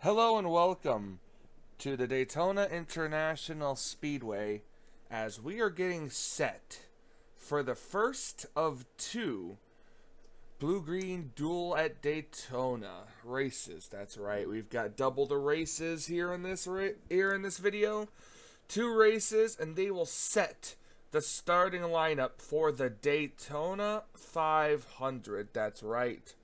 Hello and welcome to the Daytona International Speedway as we are getting set for the first of two blue-green duel at Daytona races. That's right, we've got double the races here in this video. Two races, and they will set the starting lineup for the Daytona 500. That's right.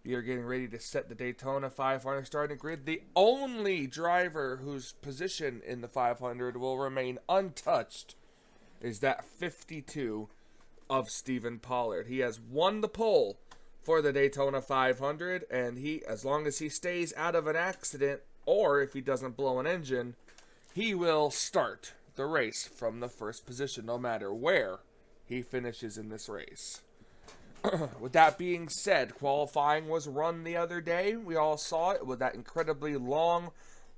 We are getting ready to set the Daytona 500 starting grid. The only driver whose position in the 500 will remain untouched is that 52 of Stephen Pollard. He has won the pole for the Daytona 500, and as long as he stays out of an accident, or if he doesn't blow an engine, he will start the race from the first position, no matter where he finishes in this race. With that being said, qualifying was run the other day. We all saw it with that incredibly long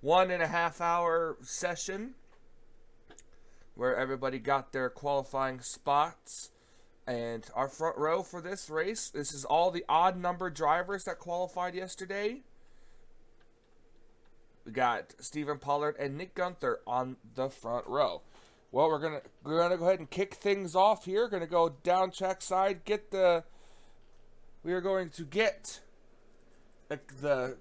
1.5 hour session where everybody got their qualifying spots. And our front row for this race, this is all the odd number drivers that qualified yesterday. We got Stephen Pollard and Nick Guenther on the front row. Well, we're gonna go ahead and kick things off here. Gonna go down track side, we are going to get the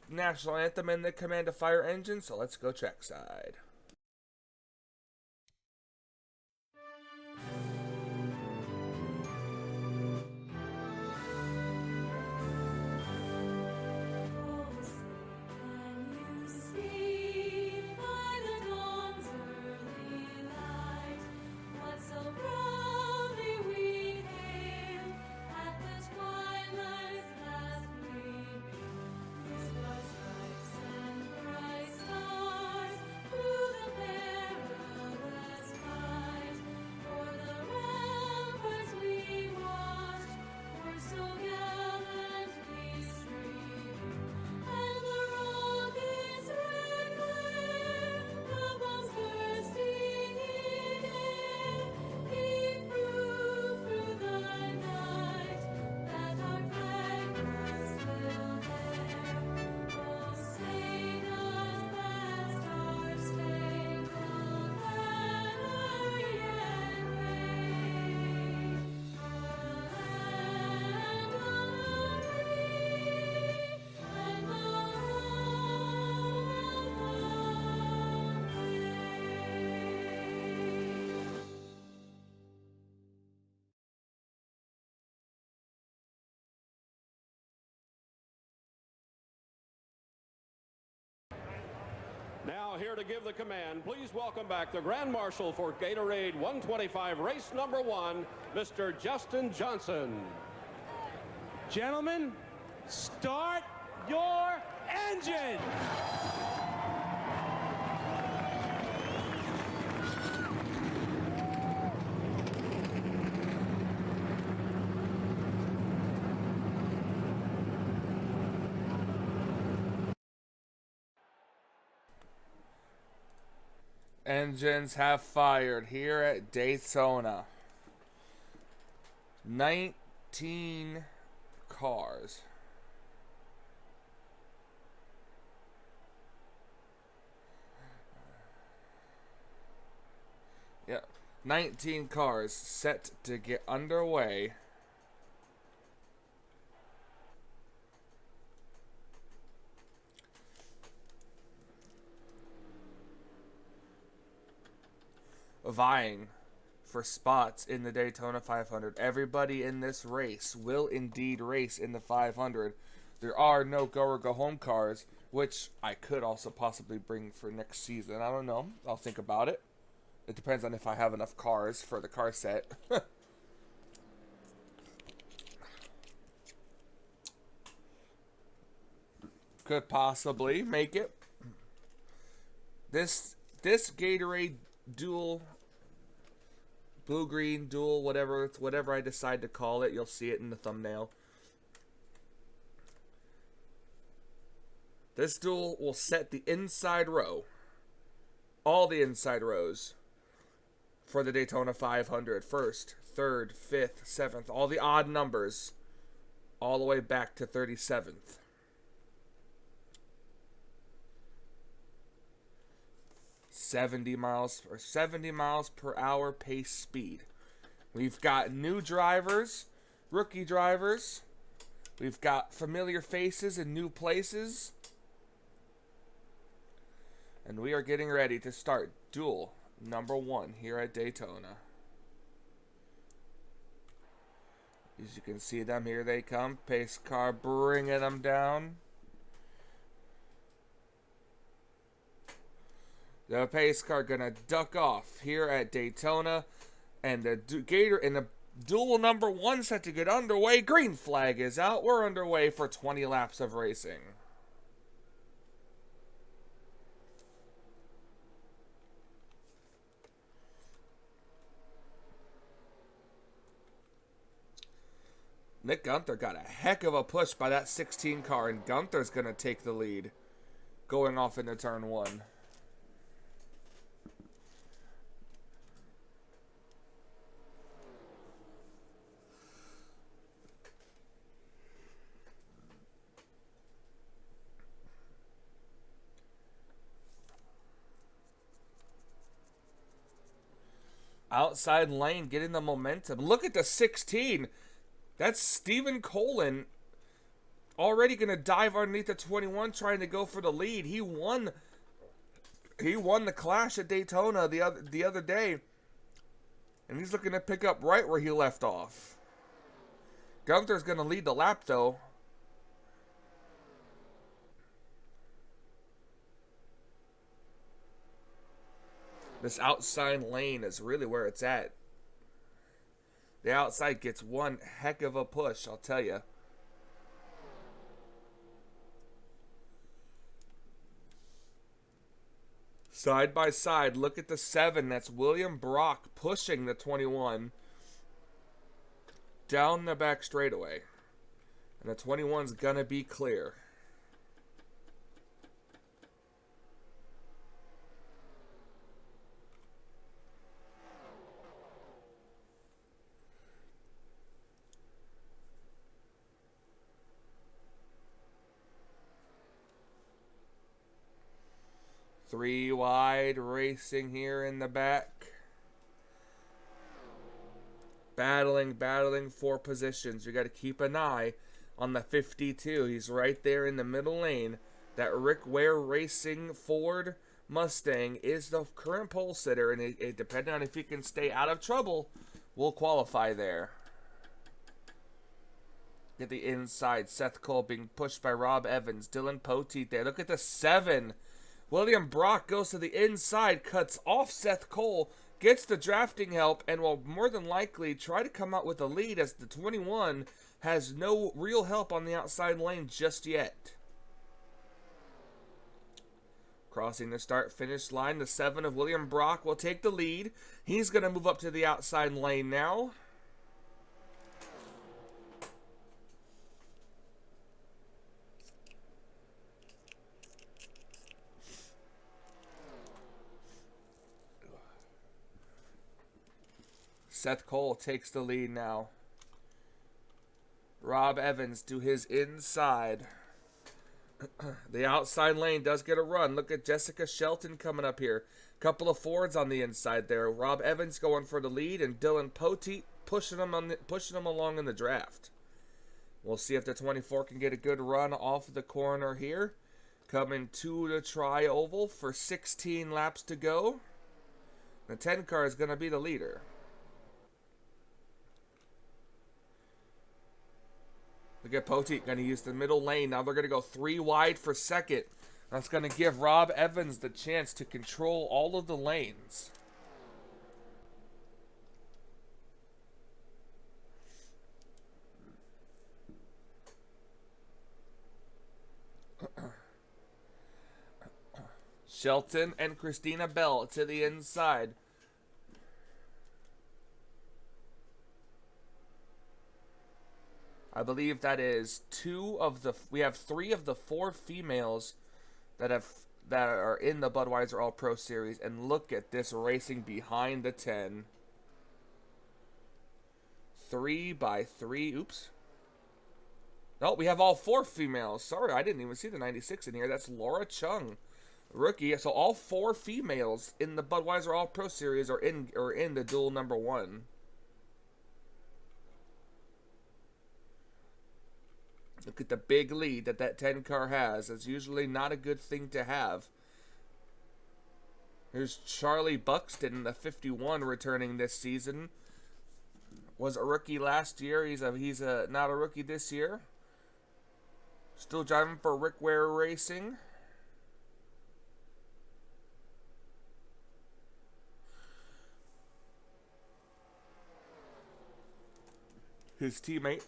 national anthem and the command to fire engine, so let's go track side. Now here to give the command, please welcome back the Grand Marshal for Gatorade 125 race number 1, Mr. Justin Johnson. Gentlemen, start your engine. Engines have fired here at Daytona. 19 cars. Yep, 19 cars set to get underway. Vying for spots in the Daytona 500. Everybody in this race will indeed race in the 500. There are no go or go home cars, which I could also possibly bring for next season. I don't know. I'll think about it. It depends on if I have enough cars for the car set. Could possibly make it. This Gatorade duel, blue-green duel, whatever I decide to call it, you'll see it in the thumbnail. This duel will set the inside row, all the inside rows, for the Daytona 500. First, third, fifth, seventh, all the odd numbers, all the way back to 37th. 70 miles per hour pace speed. We've got new drivers, rookie drivers. We've got familiar faces in new places. And we are getting ready to start duel number 1 here at Daytona. As you can see them, here they come. Pace car bringing them down. The pace car gonna duck off here at Daytona. And the Gator in the duel number 1 set to get underway. Green flag is out. We're underway for 20 laps of racing. Nick Guenther got a heck of a push by that 16 car, and Guenther's going to take the lead going off into turn 1. Outside lane getting the momentum. Look at the 16. That's Stephen Colin already going to dive underneath the 21 trying to go for the lead. He won the Clash at Daytona the other day. And he's looking to pick up right where he left off. Guenther's going to lead the lap though. This outside lane is really where it's at. The outside gets one heck of a push, I'll tell you. Side by side, look at the 7. That's William Brock pushing the 21 down the back straightaway. And the 21's gonna be clear. Three wide racing here in the back. Battling for positions. You got to keep an eye on the 52. He's right there in the middle lane. That Rick Ware Racing Ford Mustang is the current pole sitter, and it depending on if he can stay out of trouble, will qualify there. Get the inside. Seth Cole being pushed by Rob Evans. Dillon Poteet there. Look at the 7. William Brock goes to the inside, cuts off Seth Cole, gets the drafting help, and will more than likely try to come out with a lead as the 21 has no real help on the outside lane just yet. Crossing the start-finish line, the 7 of William Brock will take the lead. He's going to move up to the outside lane now. Seth Cole takes the lead now. Rob Evans to his inside. The outside lane does get a run. Look at Jessica Shelton coming up here. Couple of Fords on the inside there. Rob Evans going for the lead, and Dillon Poteet pushing him along in the draft. We'll see if the 24 can get a good run off the corner here. Coming to the tri-oval for 16 laps to go. The 10 car is going to be the leader. Look at Poteet going to use the middle lane. Now they're going to go 3 wide for second. That's going to give Rob Evans the chance to control all of the lanes. Shelton and Christina Bell to the inside. I believe that is we have 3 of the 4 females that are in the Budweiser All Pro Series, and look at this racing behind the 10. 3 by 3. Oops. No, we have all 4 females. Sorry, I didn't even see the 96 in here. That's Laura Chung. Rookie. So all 4 females in the Budweiser All Pro Series are in the duel number 1. Look at the big lead that 10 car has. It's usually not a good thing to have. Here's Charlie Buxton, the 51, returning this season. Was a rookie last year. He's not a rookie this year. Still driving for Rick Ware Racing. His teammate,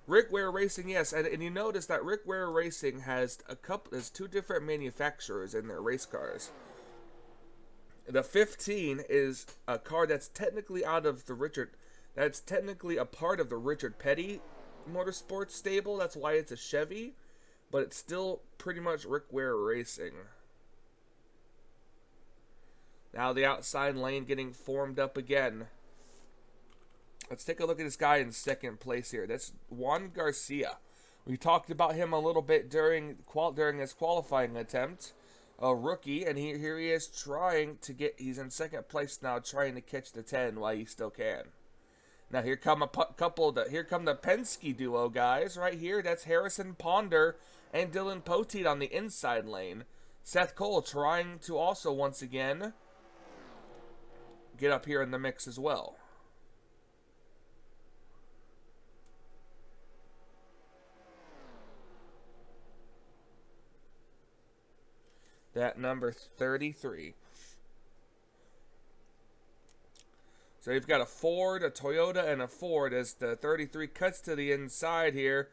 Rick Ware Racing, yes, and you notice that Rick Ware Racing has 2 different manufacturers in their race cars. The 15 is a car that's technically a part of the Richard Petty Motorsports stable. That's why it's a Chevy, but it's still pretty much Rick Ware Racing. Now the outside lane getting formed up again. Let's take a look at this guy in second place here. That's Juan Garcia. We talked about him a little bit during his qualifying attempt. A rookie, and here he is trying to he's in second place now, trying to catch the 10 while he still can. Now here come the Penske duo guys right here. That's Harrison Ponder and Dillon Poteet on the inside lane. Seth Cole trying to also once again get up here in the mix as well. That number 33. So you've got a Ford, a Toyota, and a Ford as the 33 cuts to the inside here.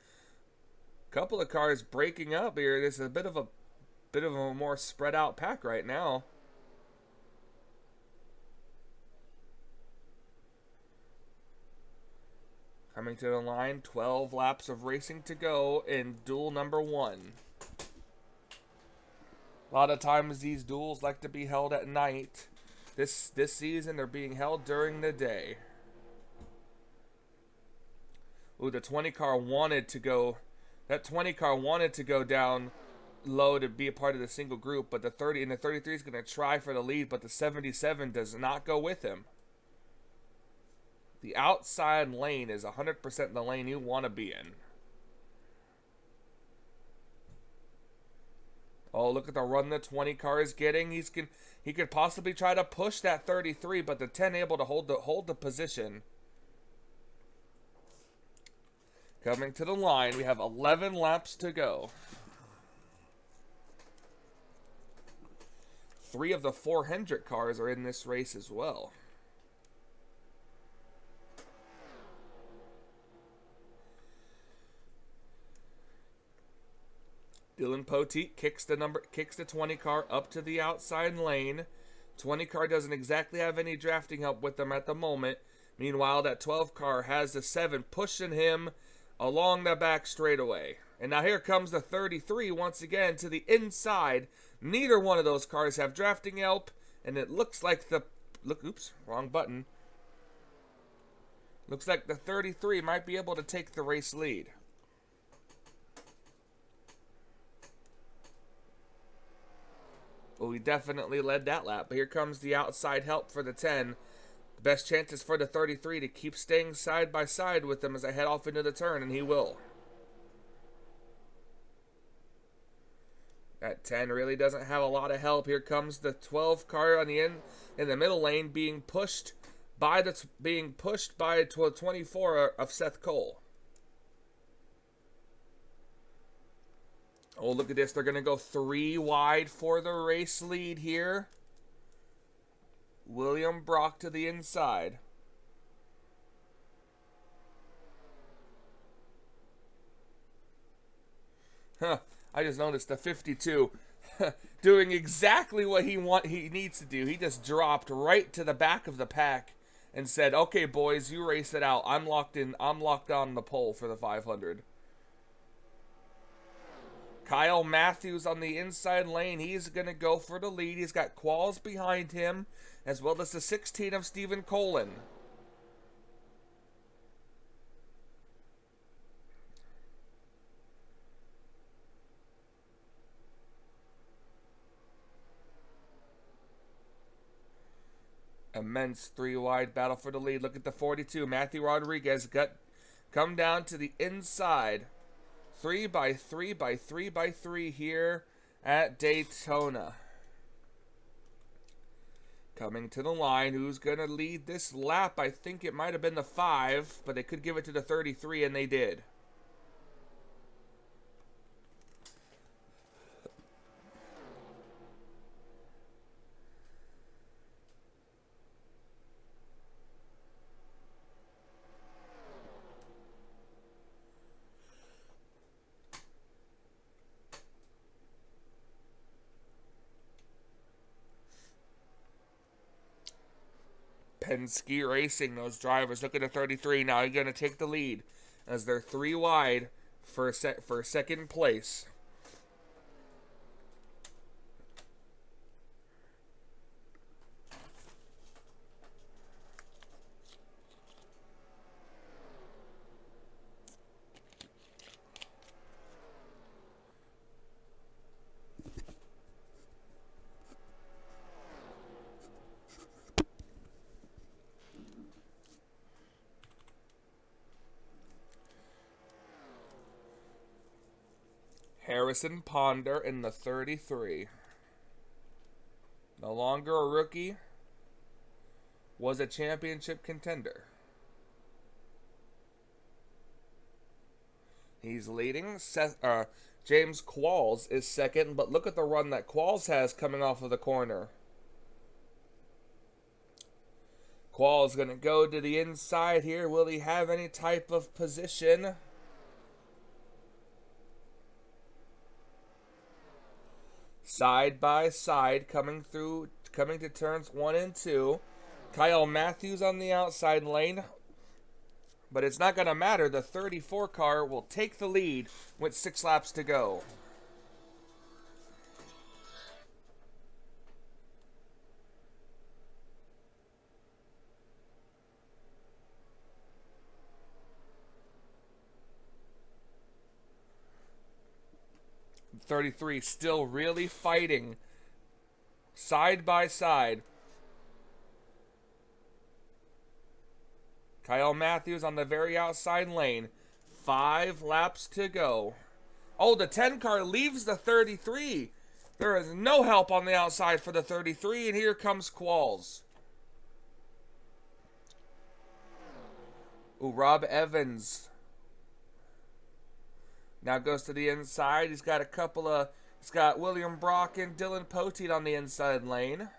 Couple of cars breaking up here. This is a bit of a more spread out pack right now. Coming to the line, 12 laps of racing to go in duel number 1. A lot of times these duels like to be held at night. This season they're being held during the day. Ooh, the 20 car wanted to go. That 20 car wanted to go down low to be a part of the single group, but the 33 is going to try for the lead, but the 77 does not go with him. The outside lane is 100% the lane you want to be in. Oh, look at the run the 20 car is getting. He could possibly try to push that 33, but the 10 able to hold the position. Coming to the line, we have 11 laps to go. 3 of the 4 Hendrick cars are in this race as well. Dillon Poteet kicks the 20 car up to the outside lane. 20 car doesn't exactly have any drafting help with them at the moment. Meanwhile, that 12 car has the 7 pushing him along the back straightaway. And now here comes the 33 once again to the inside. Neither one of those cars have drafting help, and it looks like oops, wrong button. Looks like the 33 might be able to take the race lead. Well, he definitely led that lap, but here comes the outside help for the 10. The best chance is for the 33 to keep staying side by side with them as I head off into the turn, and he will. That 10 really doesn't have a lot of help. Here comes the 12 car on the end in the middle lane being pushed by the 24 of Seth Cole. Oh, look at this. They're going to go 3 wide for the race lead here. William Brock to the inside. I just noticed the 52 doing exactly what he needs to do. He just dropped right to the back of the pack and said, "Okay, boys, you race it out. I'm locked on the pole for the 500." Kyle Mathews on the inside lane. He's going to go for the lead. He's got Qualls behind him, as well as the 16 of Stephen Colin. Immense 3 wide battle for the lead. Look at the 42. Matthew Rodriguez come down to the inside. 3 by 3 by 3 by 3 here at Daytona. Coming to the line. Who's going to lead this lap? I think it might have been the 5, but they could give it to the 33, and they did. Penske Racing, those drivers. Look at the 33 now. You're going to take the lead as they're 3 wide for second place. Harrison Ponder in the 33. No longer a rookie. Was a championship contender. He's leading. James Qualls is second, but look at the run that Qualls has coming off of the corner. Qualls going to go to the inside here. Will he have any type of position? Side by side, coming to turns 1 and 2. Kyle Mathews on the outside lane. But it's not going to matter. The 34 car will take the lead with 6 laps to go. The 33 still really fighting side by side. Kyle Mathews on the very outside lane. 5 laps to go. Oh, the 10 car leaves the 33. There is no help on the outside for the 33, and here comes Qualls. Ooh, Rob Evans now goes to the inside. He's got William Brock and Dillon Poteet on the inside lane.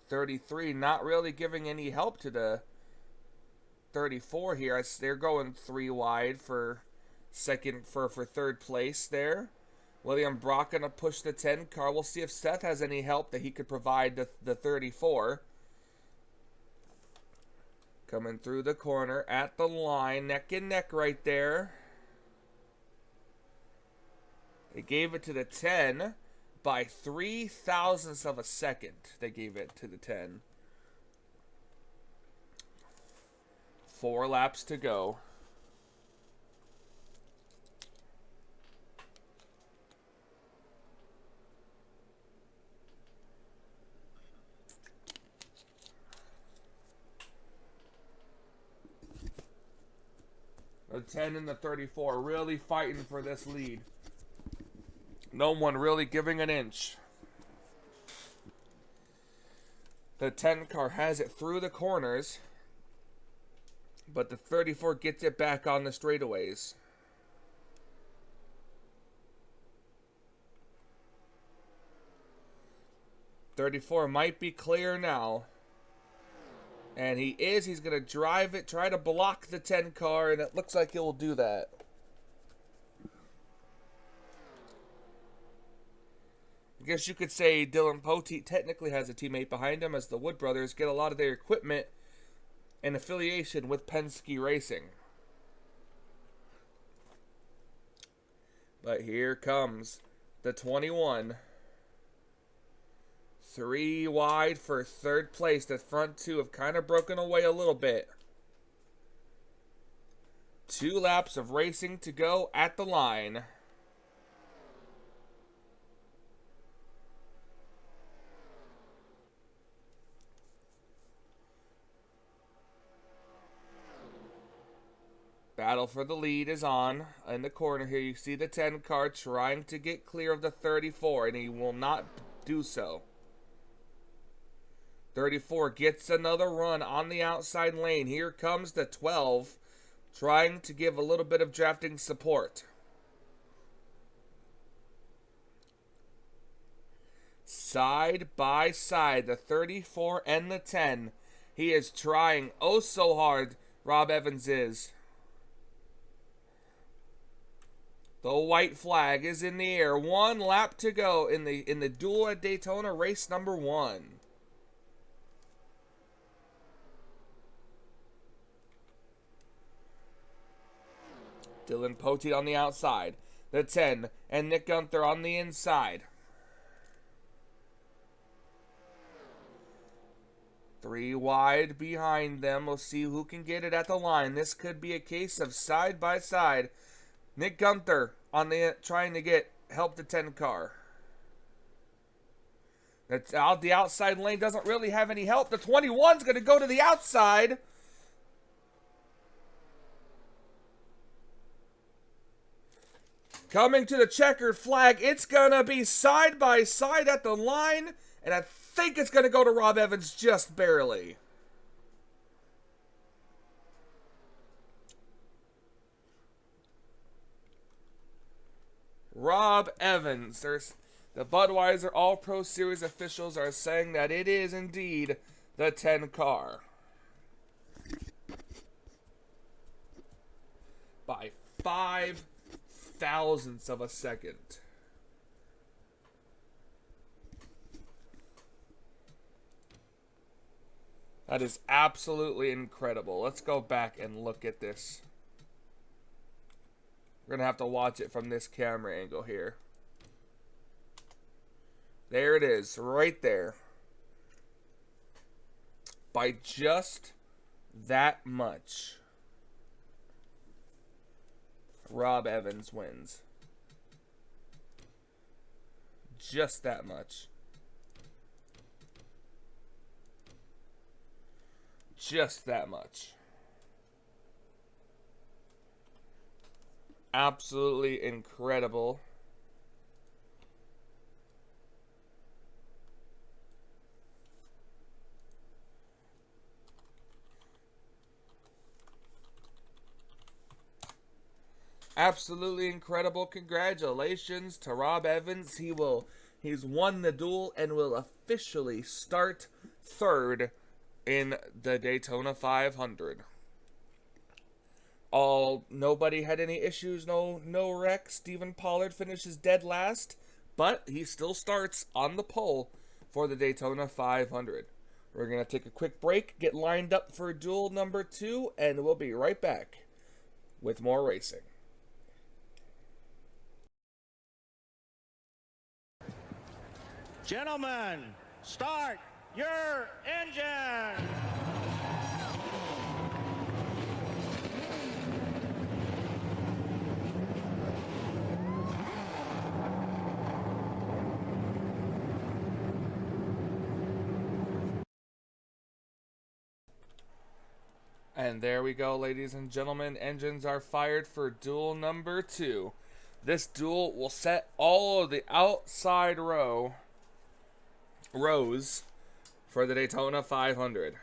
.33 not really giving any help to the 34 here. They're going 3 wide for third place there. William Brock gonna push the 10 car. We'll see if Seth has any help that he could provide the 34. Coming through the corner at the line, neck and neck right there. They gave it to the 10 by 3 thousandths of a second. They gave it to the 10. 4 laps to go. The 10 and the 34 really fighting for this lead. No one really giving an inch. The 10 car has it through the corners, but the 34 gets it back on the straightaways. .34 might be clear now. And he is. He's going to drive it, try to block the 10 car, and it looks like he'll do that. I guess you could say Dillon Poteet technically has a teammate behind him, as the Wood brothers get a lot of their equipment and affiliation with Penske Racing. But here comes the 21. 3 wide for third place. The front 2 have kind of broken away a little bit. 2 laps of racing to go at the line. Battle for the lead is on. In the corner here, you see the 10 car trying to get clear of the 34, and he will not do so. 34 gets another run on the outside lane. Here comes the 12, trying to give a little bit of drafting support. Side by side, the 34 and the 10. He is trying oh so hard, Rob Evans is. The white flag is in the air. 1 lap to go in the duel at Daytona, race number 1. Dillon Poteet on the outside. The 10 and Nick Guenther on the inside. 3 wide behind them. We'll see who can get it at the line. This could be a case of side by side. Nick Guenther on the trying to get help the 10 car. That's out the outside lane, doesn't really have any help. The 21's going to go to the outside. Coming to the checkered flag, it's going to be side by side at the line, and I think it's going to go to Rob Evans just barely. Rob Evans. The Budweiser All-Pro Series officials are saying that it is indeed the 10 car. By 5 thousandths of a second. That is absolutely incredible. Let's go back and look at this. We're going to have to watch it from this camera angle here. There it is, right there. By just that much, Rob Evans wins. Just that much. Just that much. Absolutely incredible. Absolutely incredible. Congratulations to Rob Evans. He's won the duel and will officially start third in the Daytona 500. Nobody had any issues, no wrecks. Stephen Pollard finishes dead last, but he still starts on the pole for the Daytona 500. We're going to take a quick break, get lined up for duel number 2, and we'll be right back with more racing. Gentlemen, start your engine! And there we go, ladies and gentlemen. Engines are fired for duel number 2. This duel will set all of the outside rows for the Daytona 500.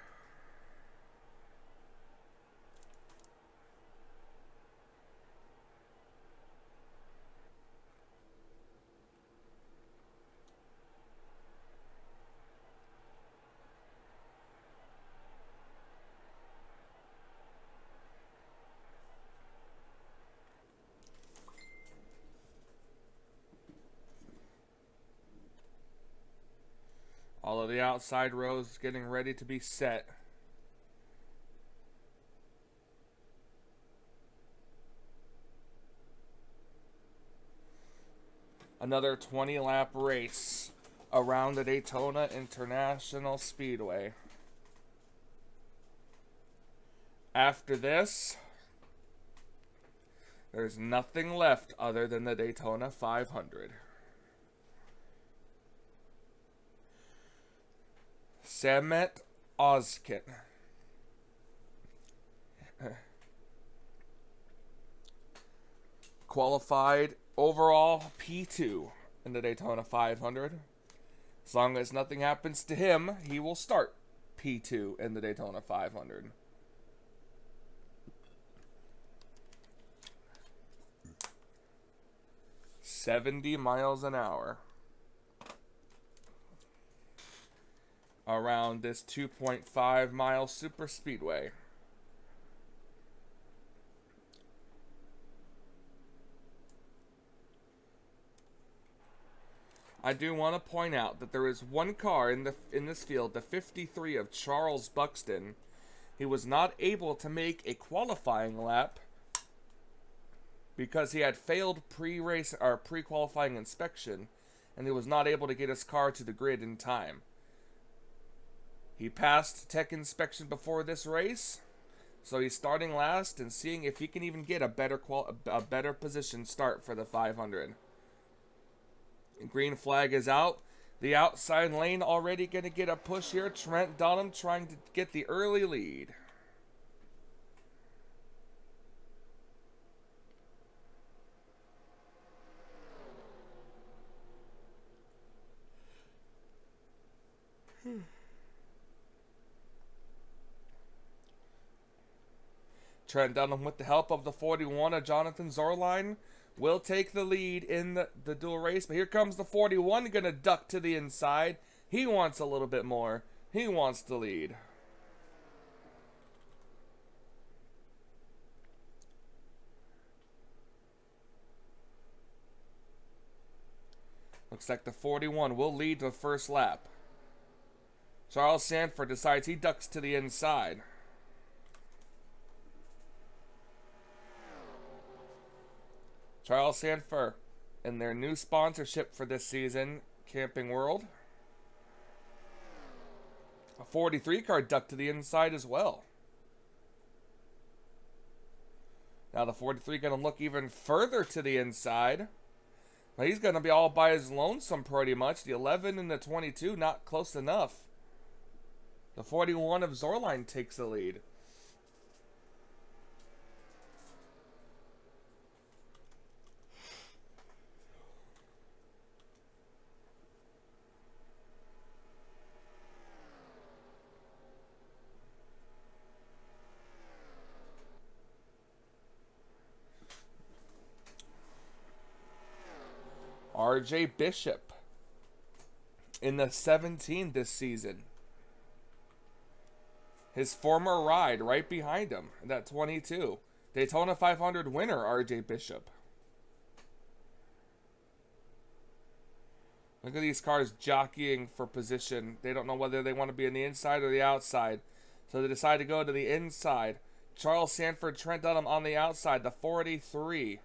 All of the outside rows getting ready to be set. Another 20-lap race around the Daytona International Speedway. After this, there's nothing left other than the Daytona 500. Samet Ozkan Qualified overall P2 in the Daytona 500. As long as nothing happens to him, he will start P2 in the Daytona 500. "70 miles an hour around this 2.5 mile super speedway. I do want to point out that there is one car in this field, the 53 of Charles Buxton. He was not able to make a qualifying lap because he had failed pre-race or pre-qualifying inspection, and he was not able to get his car to the grid in time. He passed tech inspection before this race, so he's starting last and seeing if he can even get a better position start for the 500. Green flag is out. The outside lane already going to get a push here. Trent Dunham trying to get the early lead. Trent Dunham, with the help of the 41 of Jonathan Zoerline, will take the lead in the dual race. But here comes the 41, going to duck to the inside. He wants a little bit more. He wants the lead. Looks like the 41 will lead the first lap. Charles Sandfer decides he ducks to the inside. Charles Sandfer and their new sponsorship for this season, Camping World. A 43 car ducked to the inside as well. Now the 43 going to look even further to the inside. Well, he's going to be all by his lonesome pretty much. The 11 and the 22 not close enough. The 41 of Zoerline takes the lead. RJ Bishop in the 17 this season. His former ride right behind him, that 22. Daytona 500 winner, RJ Bishop. Look at these cars jockeying for position. They don't know whether they want to be on the inside or the outside, so they decide to go to the inside. Charles Sandfer, Trent Dunham on the outside, the 43.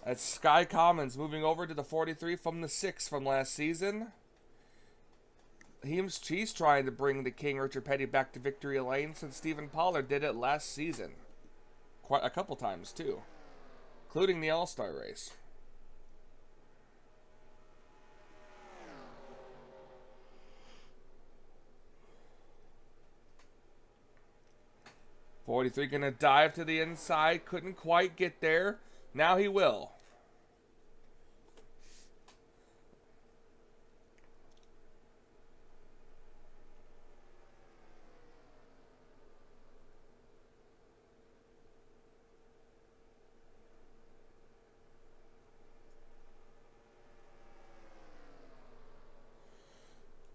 That's Skye Commons moving over to the 43 from the 6 from last season. He's trying to bring the King Richard Petty back to victory lane since Stephen Pollard did it last season. Quite a couple times too, including the All-Star race. .43 gonna dive to the inside, couldn't quite get there. Now he will.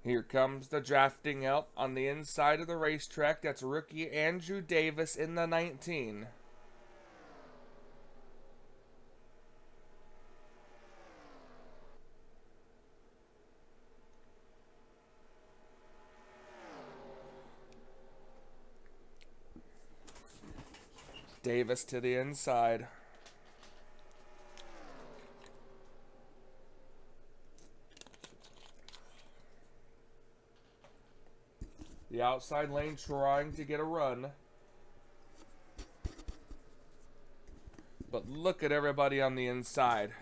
Here comes the drafting out on the inside of the racetrack. That's rookie Andrew Davis in the 19. Davis to the inside. The outside lane trying to get a run. But look at everybody on the inside.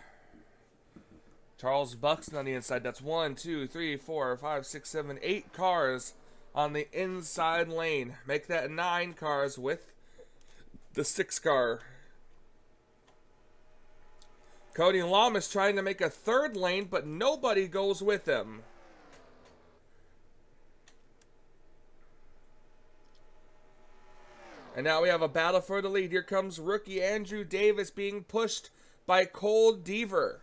Charles Buxton on the inside. That's 1, 2, 3, 4, 5, 6, 7, 8 cars on the inside lane. Make that 9 cars with the 6 car. Cody Llamas trying to make a third lane, but nobody goes with him. And now we have a battle for the lead. Here comes rookie Andrew Davis being pushed by Cole Deaver.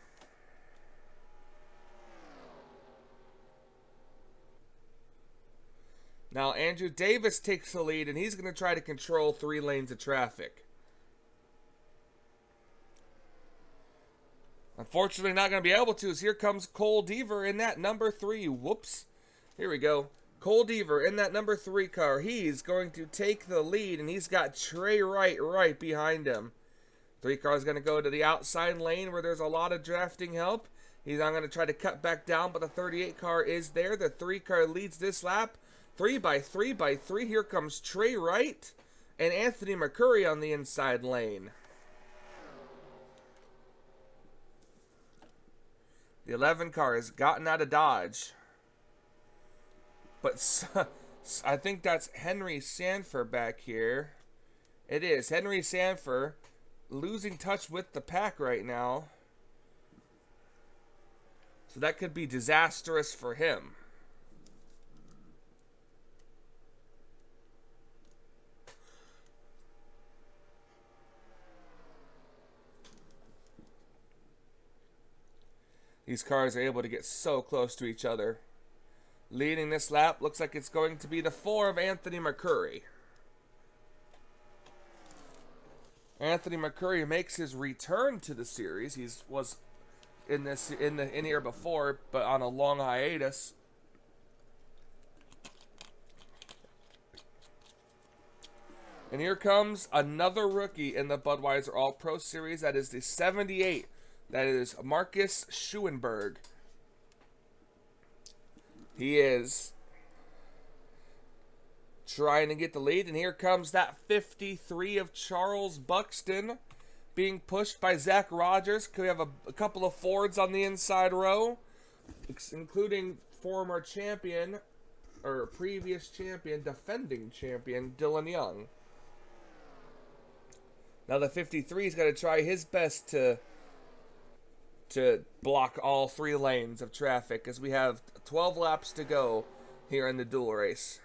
Now Andrew Davis takes the lead, and he's going to try to control 3 lanes of traffic. Unfortunately, not going to be able to, as here comes Cole Deaver in that number 3. Whoops. Here we go. Cole Deaver in that number 3 car. He's going to take the lead, and he's got Trey Wright right behind him. 3 car is going to go to the outside lane where there's a lot of drafting help. He's not going to try to cut back down, but the 38 car is there. The 3 car leads this lap. 3 by 3 by 3. Here comes Trey Wright and Anthony McCurry on the inside lane. The 11 car has gotten out of Dodge. But I think that's Henry Sandfer back here. It is. Henry Sandfer losing touch with the pack right now. So that could be disastrous for him. These cars are able to get so close to each other. Leading this lap looks like it's going to be the 4 of Anthony McCurry. Anthony McCurry makes his return to the series. He was in here before, but on a long hiatus. And here comes another rookie in the Budweiser All-Pro Series. That is the 78. That is Marcus Schuenberg. He is trying to get the lead. And here comes that 53 of Charles Buxton being pushed by Zach Rogers. We have a couple of Fords on the inside row, including former champion, or previous champion, defending champion, Dillon Young. Now the 53 is going to try his best to block all 3 lanes of traffic, as we have 12 laps to go here in the duel race.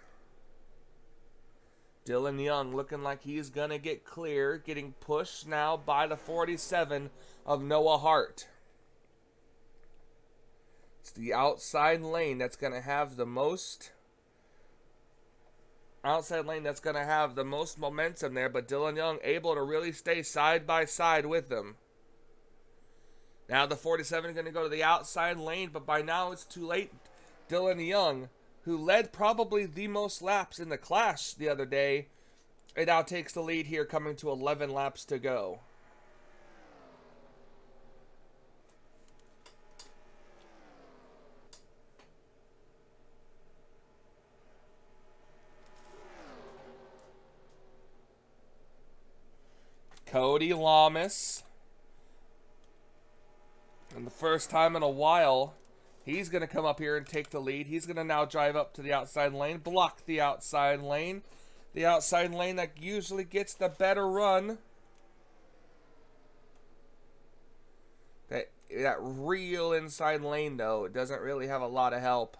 Dillon Young looking like he's going to get clear, getting pushed now by the 47 of Noah Hart. It's the outside lane that's going to have the most momentum there, but Dillon Young able to really stay side by side with them. Now the 47 is going to go to the outside lane, but by now it's too late. Dillon Young, who led probably the most laps in the clash the other day, it now takes the lead here, coming to 11 laps to go. Cody Llamas. And the first time in a while, he's going to come up here and take the lead. He's going to now drive up to the outside lane, block the outside lane. The outside lane that usually gets the better run. That real inside lane, though, it doesn't really have a lot of help.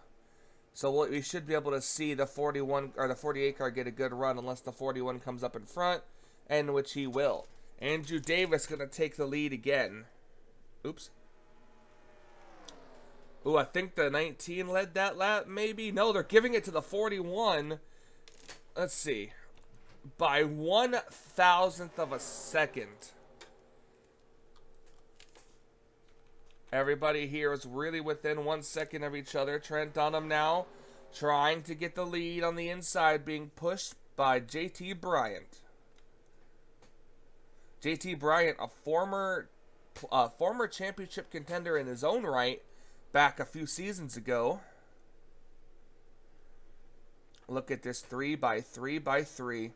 So we should be able to see the 41 or the 48 car get a good run, unless the 41 comes up in front, and which he will. Andrew Davis going to take the lead again. Oops. Ooh, I think the 19 led that lap, maybe? No, they're giving it to the 41. Let's see. By 1,000th of a second. Everybody here is really within 1 second of each other. Trent Dunham now trying to get the lead on the inside, being pushed by JT Bryant. JT Bryant, a former championship contender in his own right, back a few seasons ago. Look at this 3 by 3 by 3.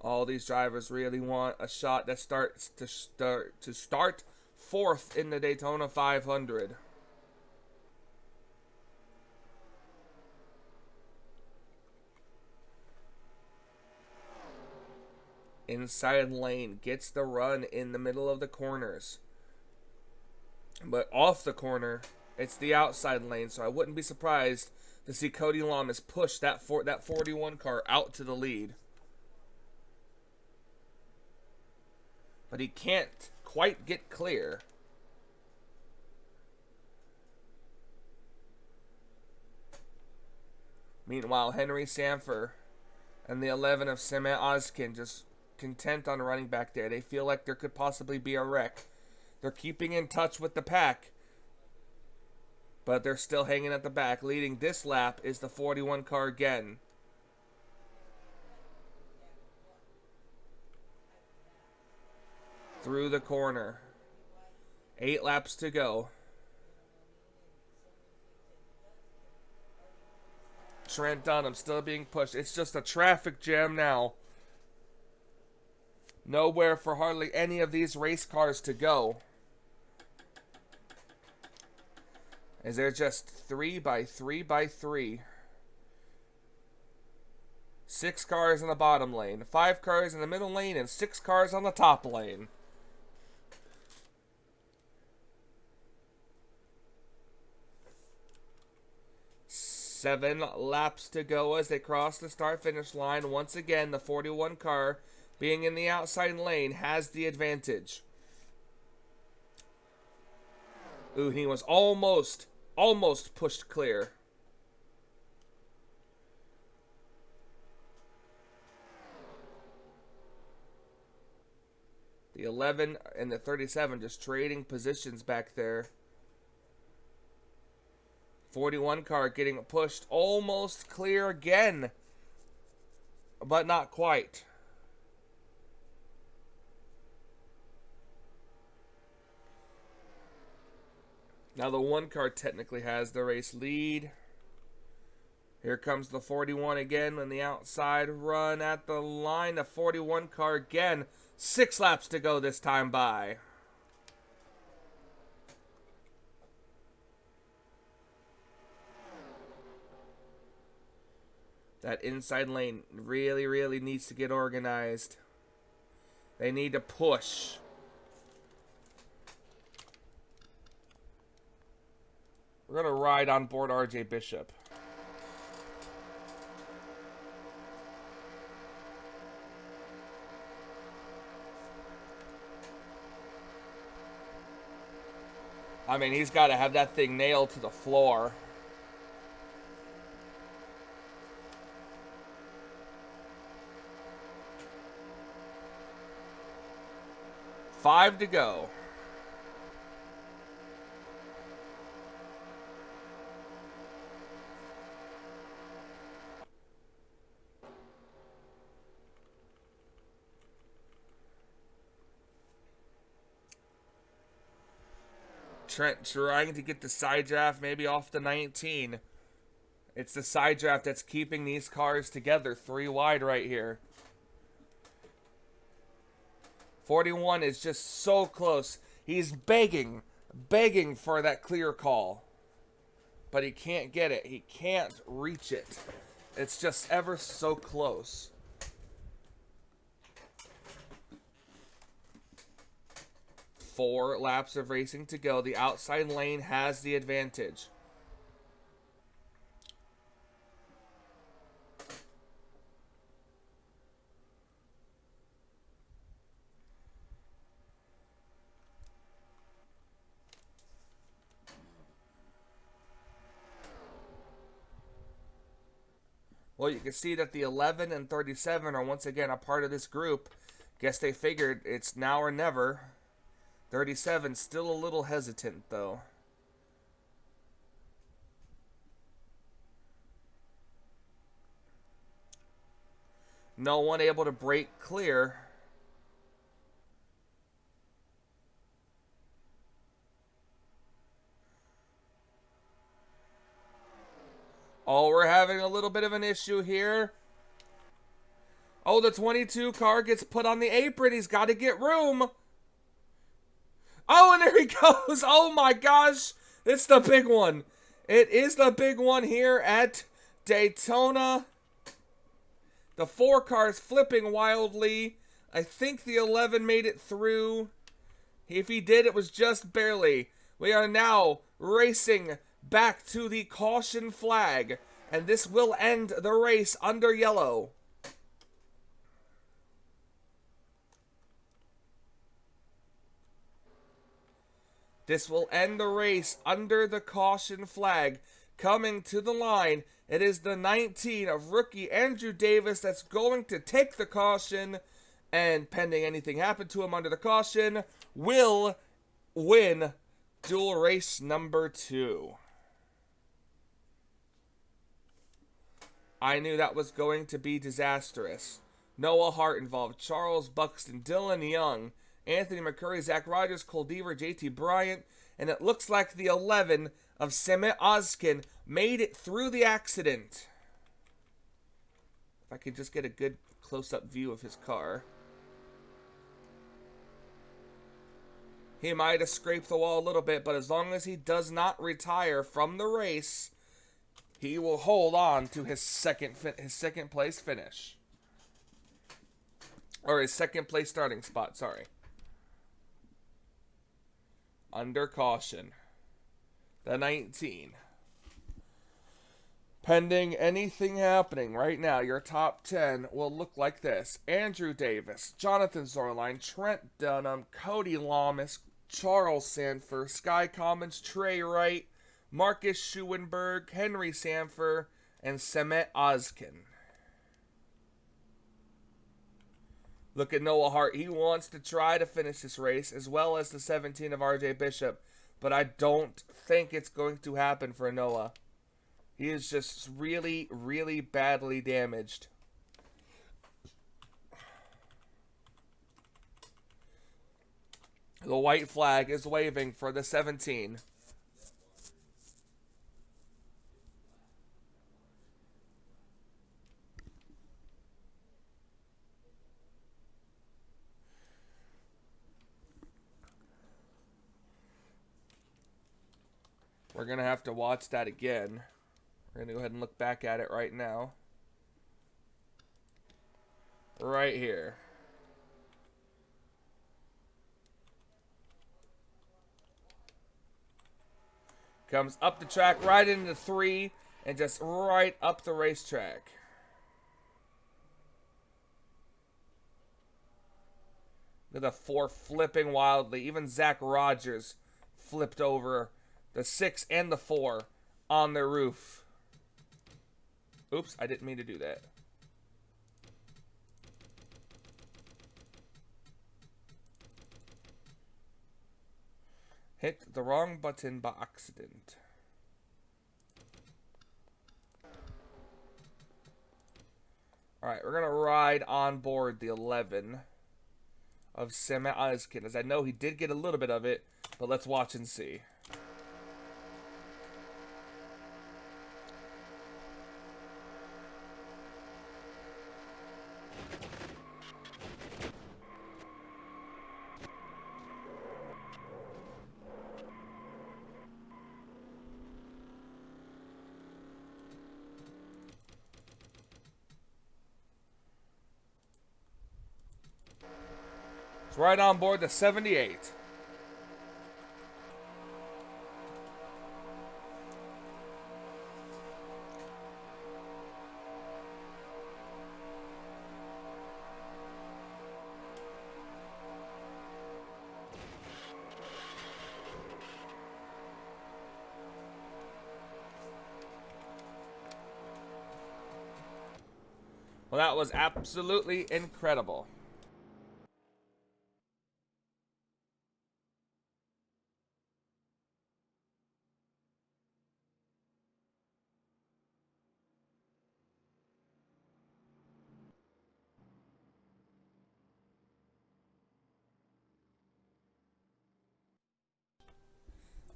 All these drivers really want a shot that starts to start 4th in the Daytona 500. inside lane, gets the run in the middle of the corners. But off the corner, it's the outside lane, so I wouldn't be surprised to see Cody Llamas push that 41 car out to the lead. But he can't quite get clear. Meanwhile, Henry Sandfer and the 11 of Samet Ozkan just content on running back there. They feel like there could possibly be a wreck. They're keeping in touch with the pack, but they're still hanging at the back. Leading this lap is the 41 car again. Through the corner. 8 laps to go. Trent Dunham still being pushed. It's just a traffic jam now. Nowhere for hardly any of these race cars to go. As they're just 3 by 3 by 3. 6 cars in the bottom lane, 5 cars in the middle lane, and 6 cars on the top lane. Seven laps to go as they cross the start-finish line. Once again, the 41 car, being in the outside lane, has the advantage. Ooh, he was almost pushed clear. The 11 and the 37 just trading positions back there. 41 car getting pushed almost clear again, but not quite. Now the 1 car technically has the race lead. Here comes the 41 again on the outside run at the line. The 41 car again. 6 laps to go this time by. That inside lane really needs to get organized. They need to push. We're going to ride on board RJ Bishop. I mean, he's got to have that thing nailed to the floor. Five to go. Trent trying to get the side draft maybe off the 19. It's the side draft that's keeping these cars together 3 wide right here. 41 is just so close. He's begging for that clear call. But he can't get it. He can't reach it. It's just ever so close. Four laps of racing to go. The outside lane has the advantage. Well, you can see that the 11 and 37 are once again a part of this group. Guess they figured it's now or never. 37 still a little hesitant, though. No one able to break clear. Oh, we're having a little bit of an issue here. Oh, the 22 car gets put on the apron. He's got to get room. Oh, and there he goes. Oh, my gosh. It's the big one. It is the big one here at Daytona. The 4 cars flipping wildly I think the 11 made it through. If he did, it was just barely. We are now racing back to the caution flag, and this will end the race under yellow. This will end the race under the caution flag. Coming to the line, it is the 19 of rookie Andrew Davis that's going to take the caution, and pending anything happen to him under the caution, will win duel race number 2. I knew that was going to be disastrous. Noah Hart involved, Charles Buxton, Dylan Young, Anthony McCurry, Zach Rogers, Cole Deaver, JT Bryant, and it looks like the 11 of Samet Ozkan made it through the accident. If I could just get a good close-up view of his car. He might have scraped the wall a little bit, but as long as he does not retire from the race, he will hold on to his second place finish. Or his second place starting spot, sorry. Under caution. The 19. Pending anything happening right now, your top 10 will look like this. Andrew Davis, Jonathan Zoerline, Trent Dunham, Cody Llamas, Charles Sandfer, Skye Commons, Trey Wright, Marcus Schuenberg, Henry Sandfer, and Samet Ozkan. Look at Noah Hart. He wants to try to finish this race, as well as the 17 of RJ Bishop. But I don't think it's going to happen for Noah. He is just really, really badly damaged. The white flag is waving for the 17. We're going to have to watch that again. We're going to go ahead and look back at it right now. Right here. Comes up the track, right into 3, and just right up the racetrack. Look at the 4 flipping wildly. Even Zach Rogers flipped over the 6 and the 4 on their roof. Oops, I didn't mean to do that. Hit the wrong button by accident. Alright, we're going to ride on board the 11 of Samet Ozkan, as I know he did get a little bit of it, but let's watch and see. It's right on board the 78. Well, that was absolutely incredible.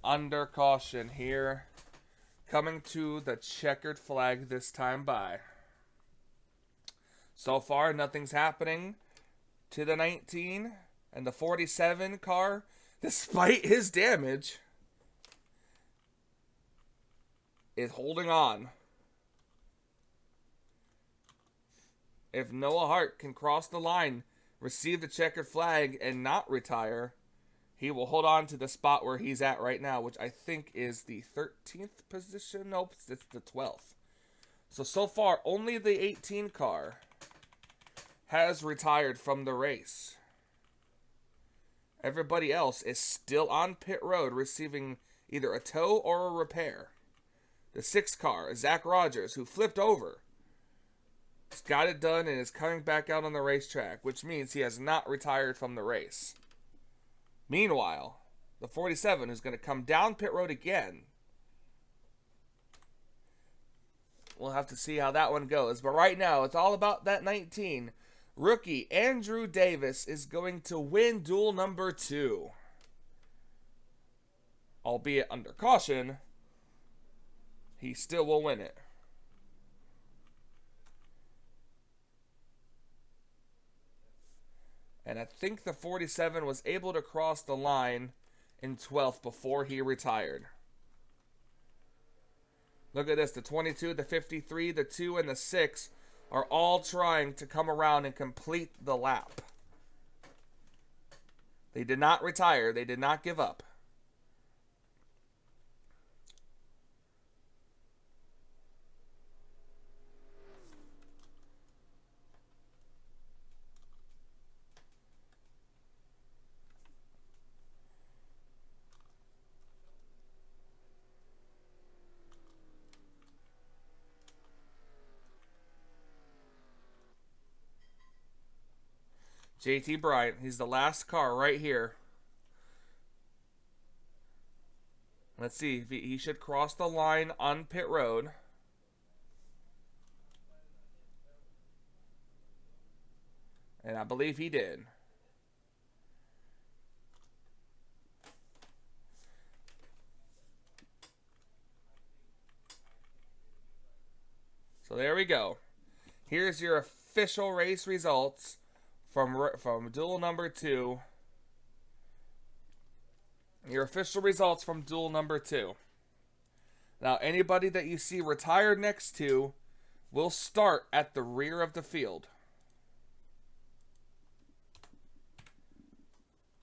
Under caution here. Coming to the checkered flag this time by. So far, nothing's happening to the 19 and the 47 car, despite his damage, is holding on. If Noah Hart can cross the line receive the checkered flag and not retire, he will hold on to the spot where he's at right now, which I think is the 13th position. Nope, it's the 12th. So far, only the 18 car has retired from the race. Everybody else is still on pit road receiving either a tow or a repair. The 6 car, Zach Rogers, who flipped over, has got it done and is coming back out on the racetrack, which means he has not retired from the race. Meanwhile, the 47, who's going to come down pit road again. We'll have to see how that one goes. But right now, it's all about that 19. Rookie Andrew Davis is going to win duel number 2. Albeit under caution, he still will win it. And I think the 47 was able to cross the line in 12th before he retired. Look at this. The 22, the 53, the 2, and the 6 are all trying to come around and complete the lap. They did not retire. They did not give up. JT Bryant, he's the last car right here. Let's see, if he should cross the line on pit road. And I believe he did. So there we go. Here's your official race results from duel number 2. Your official results from duel number 2. Now, anybody that you see retired next to will start at the rear of the field.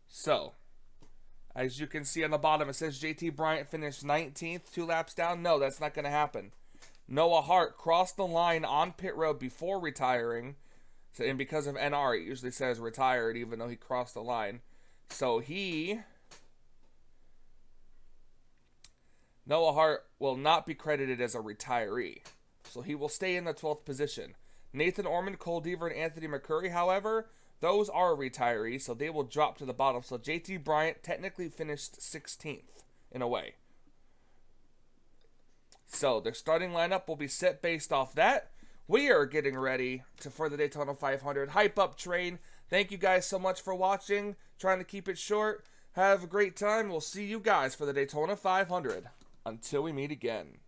So, as you can see on the bottom, it says JT Bryant finished 19th, 2 laps down. No, that's not going to happen. Noah Hart crossed the line on pit road before retiring. So, and because of NR, it usually says retired, even though he crossed the line. So Noah Hart will not be credited as a retiree. So he will stay in the 12th position. Nathan Orman, Cole Deaver, and Anthony McCurry, however, those are retirees, so they will drop to the bottom. So JT Bryant technically finished 16th in a way. So their starting lineup will be set based off that. We are getting ready for the Daytona 500 hype up train. Thank you guys so much for watching. Trying to keep it short. Have a great time. We'll see you guys for the Daytona 500. Until we meet again.